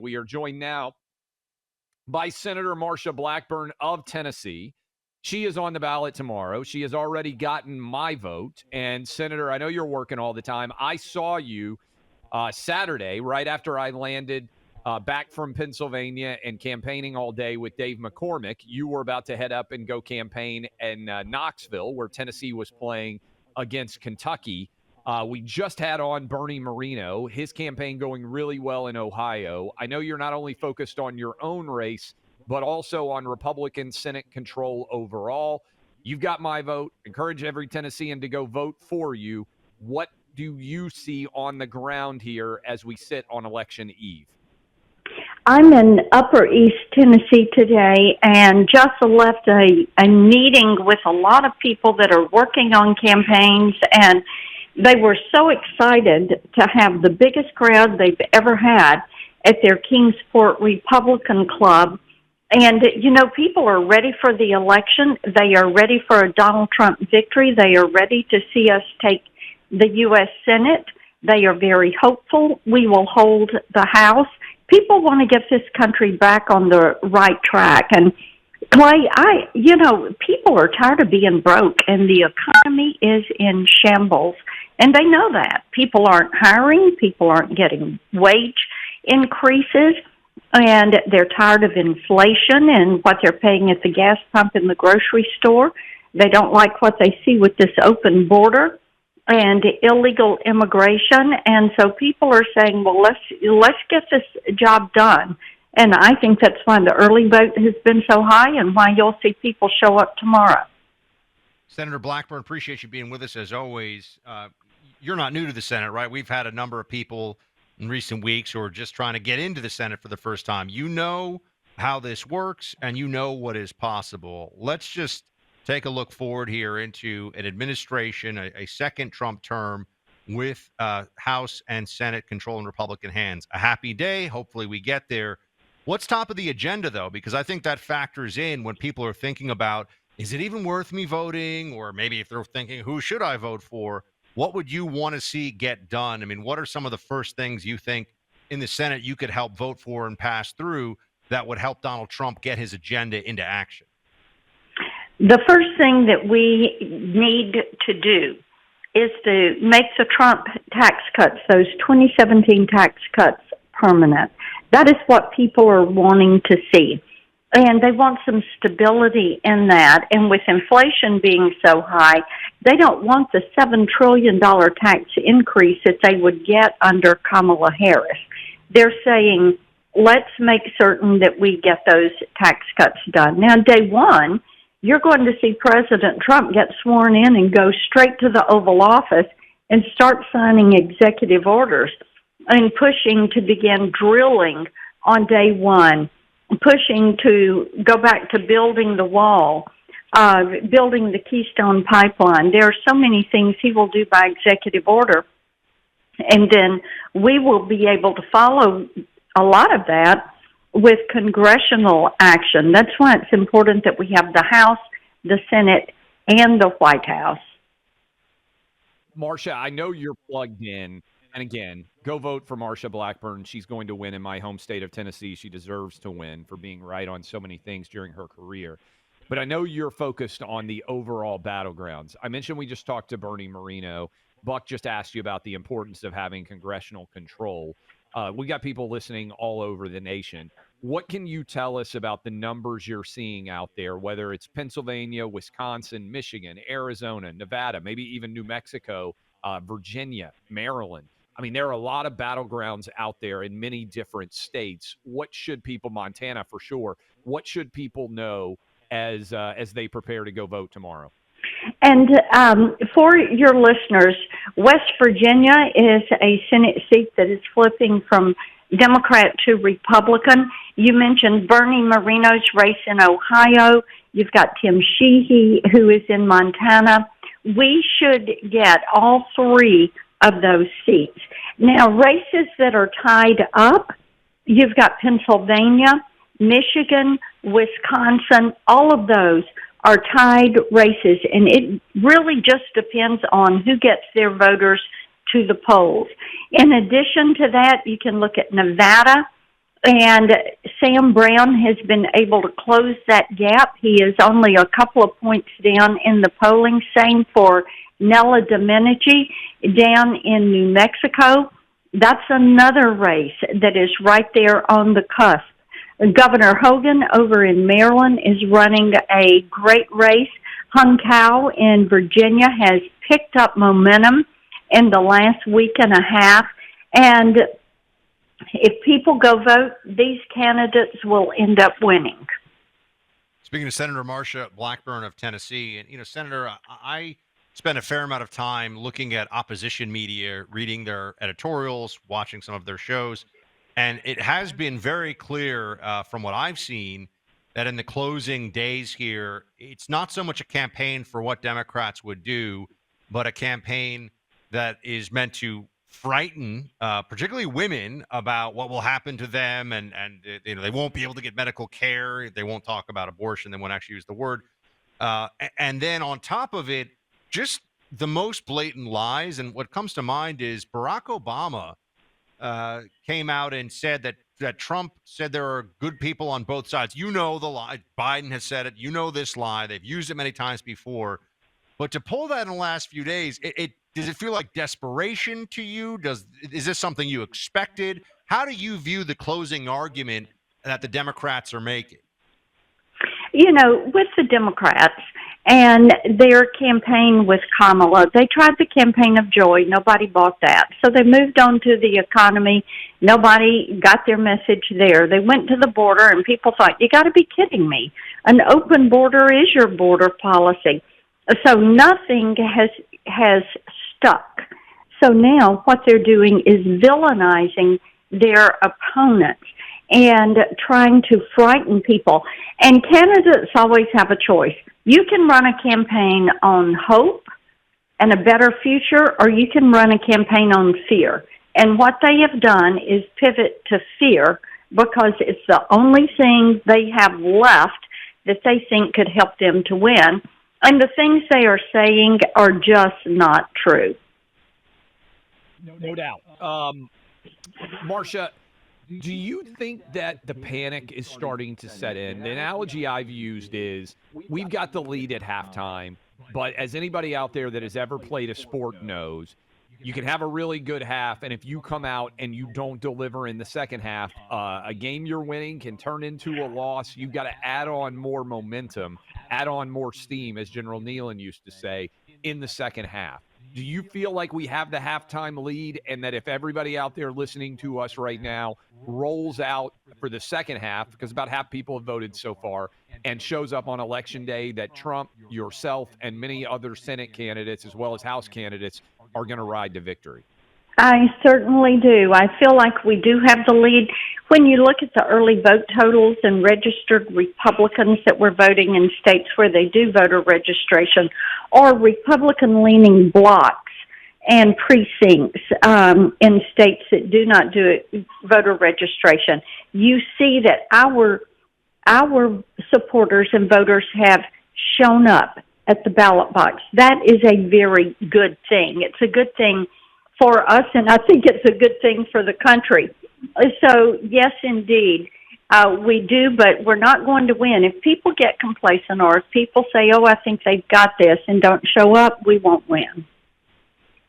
We are joined now by Senator Marsha Blackburn of Tennessee. She is on the ballot tomorrow. She has already gotten my vote. And, Senator, I know you're working all the time. I saw you Saturday, right after I landed back from Pennsylvania and campaigning all day with Dave McCormick. You were about to head up and go campaign in Knoxville, where Tennessee was playing against Kentucky. We just had on Bernie Moreno, his campaign going really well in Ohio. I know you're not only focused on your own race, but also on Republican Senate control overall. You've got my vote. Encourage every Tennessean to go vote for you. What do you see on the ground here as we sit on election eve? I'm in Upper East Tennessee today, and just left a meeting with a lot of people that are working on campaigns, and they were so excited to have the biggest crowd they've ever had at their Kingsport Republican Club. And, people are ready for the election. They are ready for a Donald Trump victory. They are ready to see us take the U.S. Senate. They are very hopeful. We will hold the House. People want to get this country back on the right track. And Clay, people are tired of being broke, and the economy is in shambles. And they know that. People aren't hiring. People aren't getting wage increases. And they're tired of inflation and what they're paying at the gas pump in the grocery store. They don't like what they see with this open border and illegal immigration. And so people are saying, well, let's get this job done. And I think that's why the early vote has been so high and why you'll see people show up tomorrow. Senator Blackburn, appreciate you being with us as always. You're not new to the Senate, right? We've had a number of people in recent weeks who are just trying to get into the Senate for the first time. You know how this works, and you know what is possible. Let's just take a look forward here into an administration, a second Trump term with House and Senate control in Republican hands. A happy day. Hopefully we get there. What's top of the agenda, though? Because I think that factors in when people are thinking about, is it even worth me voting? Or maybe if they're thinking, who should I vote for? What would you want to see get done? I mean, what are some of the first things you think in the Senate you could help vote for and pass through that would help Donald Trump get his agenda into action? The first thing that we need to do is to make the Trump tax cuts, those 2017 tax cuts, permanent. That is what people are wanting to see. And they want some stability in that. And with inflation being so high, they don't want the $7 trillion tax increase that they would get under Kamala Harris. They're saying, let's make certain that we get those tax cuts done. Now, day one, you're going to see President Trump get sworn in and go straight to the Oval Office and start signing executive orders and pushing to begin drilling on day one, pushing to go back to building the wall, building the Keystone Pipeline. There are so many things he will do by executive order. And then we will be able to follow a lot of that with congressional action. That's why it's important that we have the House, the Senate, and the White House. Marsha, I know you're plugged in. And again, go vote for Marsha Blackburn. She's going to win in my home state of Tennessee. She deserves to win for being right on so many things during her career. But I know you're focused on the overall battlegrounds. I mentioned we just talked to Bernie Moreno. Buck just asked you about the importance of having congressional control. We got people listening all over the nation. What can you tell us about the numbers you're seeing out there, whether it's Pennsylvania, Wisconsin, Michigan, Arizona, Nevada, maybe even New Mexico, Virginia, Maryland? I mean, there are a lot of battlegrounds out there in many different states. What should people, Montana for sure, what should people know as they prepare to go vote tomorrow? And for your listeners, West Virginia is a Senate seat that is flipping from Democrat to Republican. You mentioned Bernie Moreno's race in Ohio. You've got Tim Sheehy, who is in Montana. We should get all three of those seats. Now, races that are tied up, you've got Pennsylvania, Michigan, Wisconsin, all of those are tied races, and it really just depends on who gets their voters to the polls. In addition to that, you can look at Nevada, And Sam Brown has been able to close that gap. He is only a couple of points down in the polling. Same for Nella Domenici down in New Mexico. That's another race that is right there on the cusp. Governor Hogan over in Maryland is running a great race. Hung Cao in Virginia has picked up momentum in the last week and a half. And if people go vote, these candidates will end up winning. Speaking of Senator Marsha Blackburn of Tennessee, and Senator, I spent a fair amount of time looking at opposition media, reading their editorials, watching some of their shows, and it has been very clear from what I've seen that in the closing days here, it's not so much a campaign for what Democrats would do, but a campaign that is meant to frighten, particularly women, about what will happen to them, and they won't be able to get medical care. They won't talk about abortion. They won't actually use the word. And then on top of it, just the most blatant lies. And what comes to mind is Barack Obama came out and said that Trump said there are good people on both sides. The lie. Biden has said it. This lie. They've used it many times before. But to pull that in the last few days, does it feel like desperation to you? Is this something you expected? How do you view the closing argument that the Democrats are making? With the Democrats and their campaign with Kamala, they tried the campaign of joy. Nobody bought that. So they moved on to the economy. Nobody got their message there. They went to the border, and people thought, you got to be kidding me. An open border is your border policy. So nothing has stuck. So now what they're doing is villainizing their opponents and trying to frighten people. And candidates always have a choice. You can run a campaign on hope and a better future, or you can run a campaign on fear. And what they have done is pivot to fear because it's the only thing they have left that they think could help them to win. And the things they are saying are just not true. No doubt. Marsha, do you think that the panic is starting to set in? The analogy I've used is we've got the lead at halftime, but as anybody out there that has ever played a sport knows, you can have a really good half, and if you come out and you don't deliver in the second half, a game you're winning can turn into a loss. You've got to add on more momentum, add on more steam, as General Nealon used to say, in the second half. Do you feel like we have the halftime lead, and that if everybody out there listening to us right now rolls out for the second half, because about half people have voted so far, and shows up on Election Day, that Trump, yourself, and many other Senate candidates as well as House candidates are going to ride to victory? I certainly do. I feel like we do have the lead. When you look at the early vote totals and registered Republicans that were voting in states where they do voter registration, or Republican-leaning blocks and precincts in states that do not do voter registration, you see that our supporters and voters have shown up at the ballot box. That is a very good thing. It's a good thing for us, and I think it's a good thing for the country. So, yes, indeed, we do, but we're not going to win. If people get complacent, or if people say, I think they've got this, and don't show up, we won't win.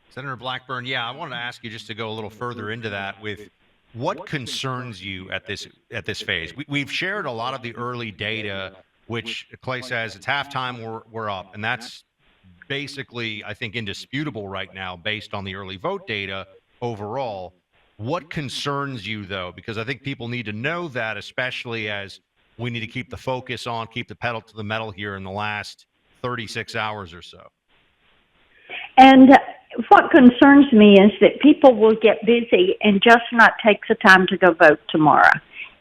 Senator Blackburn, I wanted to ask you just to go a little further into that with what concerns you at this phase. We've shared a lot of the early data, which Clay says it's halftime, we're up, and that's basically, I think, indisputable right now based on the early vote data overall. What concerns you, though? Because I think people need to know that, especially as we need to keep the focus on, keep the pedal to the metal here in the last 36 hours or so. And what concerns me is that people will get busy and just not take the time to go vote tomorrow.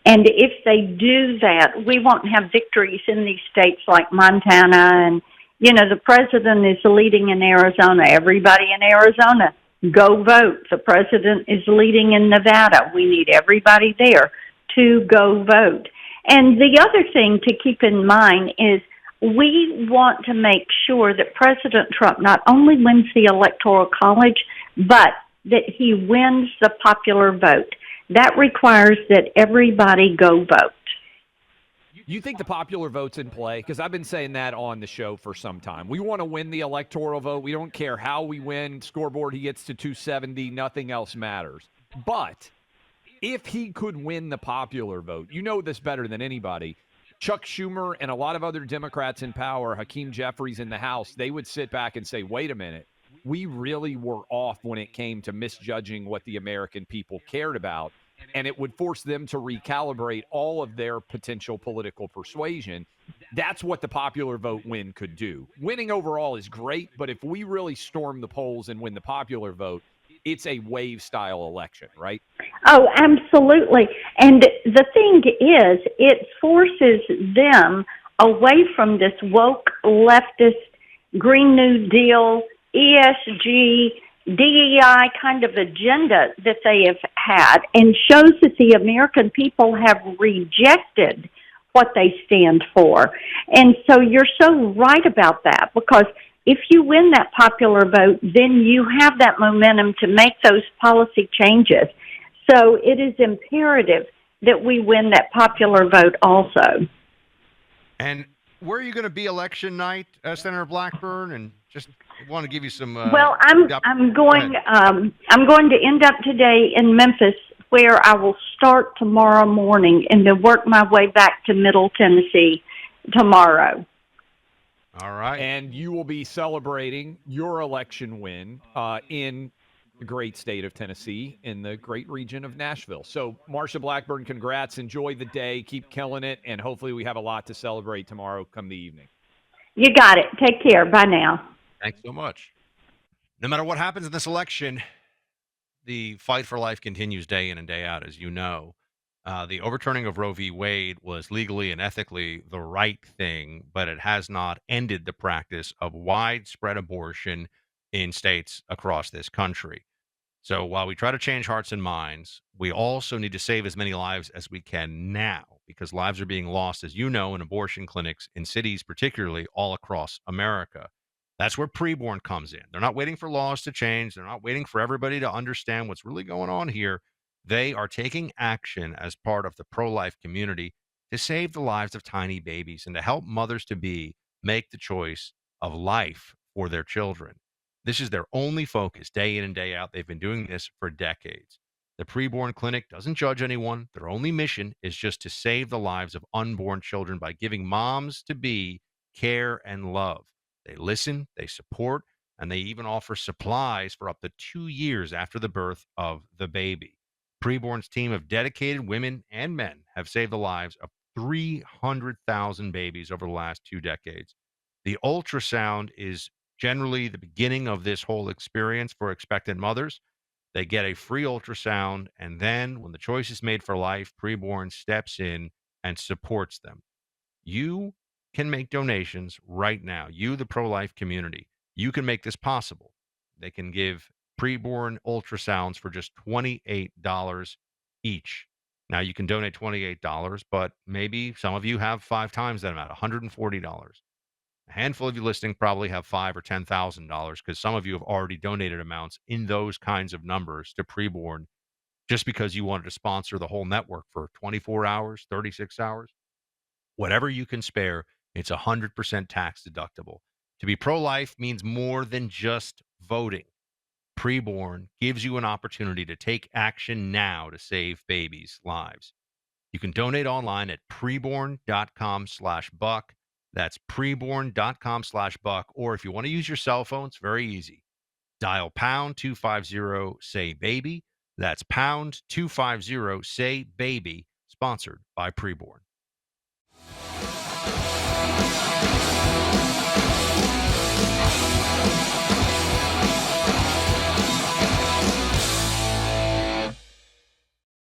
And if they do that, we won't have victories in these states like Montana. And, the president is leading in Arizona. Everybody in Arizona, go vote. The president is leading in Nevada. We need everybody there to go vote. And the other thing to keep in mind is we want to make sure that President Trump not only wins the Electoral College, but that he wins the popular vote. that requires that everybody go vote. You think the popular vote's in play? Because I've been saying that on the show for some time. We want to win the electoral vote. We don't care how we win. Scoreboard, he gets to 270. Nothing else matters. But if he could win the popular vote, you know this better than anybody. Chuck Schumer and a lot of other Democrats in power, Hakeem Jeffries in the House, they would sit back and say, wait a minute, we really were off when it came to misjudging what the American people cared about. And it would force them to recalibrate all of their potential political persuasion. That's what the popular vote win could do. Winning overall is great, but if we really storm the polls and win the popular vote, it's a wave-style election, right? Oh, absolutely. And the thing is, it forces them away from this woke leftist Green New Deal, ESG, DEI kind of agenda that they have had, and shows that the American people have rejected what they stand for. And so you're so right about that, because if you win that popular vote, then you have that momentum to make those policy changes. So it is imperative that we win that popular vote also. And where are you going to be election night, Senator Blackburn? And just want to give you some. Well, I'm going to end up today in Memphis, where I will start tomorrow morning and then work my way back to Middle Tennessee tomorrow. All right. And you will be celebrating your election win in the great state of Tennessee, in the great region of Nashville. So, Marsha Blackburn, congrats. Enjoy the day. Keep killing it. And hopefully we have a lot to celebrate tomorrow come the evening. You got it. Take care. Bye now. Thanks so much. No matter what happens in this election, the fight for life continues day in and day out, as you know. The overturning of Roe v. Wade was legally and ethically the right thing, but it has not ended the practice of widespread abortion in states across this country. So while we try to change hearts and minds, we also need to save as many lives as we can now, because lives are being lost, as you know, in abortion clinics in cities, particularly all across America. That's where preborn comes in. They're not waiting for laws to change. They're not waiting for everybody to understand what's really going on here. They are taking action as part of the pro-life community to save the lives of tiny babies and to help mothers-to-be make the choice of life for their children. This is their only focus day in and day out. They've been doing this for decades. The preborn clinic doesn't judge anyone. Their only mission is just to save the lives of unborn children by giving moms-to-be care and love. They listen, they support, and they even offer supplies for up to 2 years after the birth of the baby. Preborn's team of dedicated women and men have saved the lives of 300,000 babies over the last 2 decades. The ultrasound is generally the beginning of this whole experience for expectant mothers. They get a free ultrasound, and then when the choice is made for life, Preborn steps in and supports them. You can make donations right now. You, the pro-life community, you can make this possible. They can give preborn ultrasounds for just $28 each. Now, you can donate $28, but maybe some of you have 5 times that amount, $140. A handful of you listening probably have $5,000 or $10,000, because some of you have already donated amounts in those kinds of numbers to preborn just because you wanted to sponsor the whole network for 24 hours, 36 hours. Whatever you can spare, it's 100% tax deductible. To be pro-life means more than just voting. Preborn gives you an opportunity to take action now to save babies' lives. You can donate online at preborn.com/buck. That's preborn.com/buck. Or if you want to use your cell phone, it's very easy. Dial pound 250 say baby. That's pound 250 say baby, sponsored by Preborn.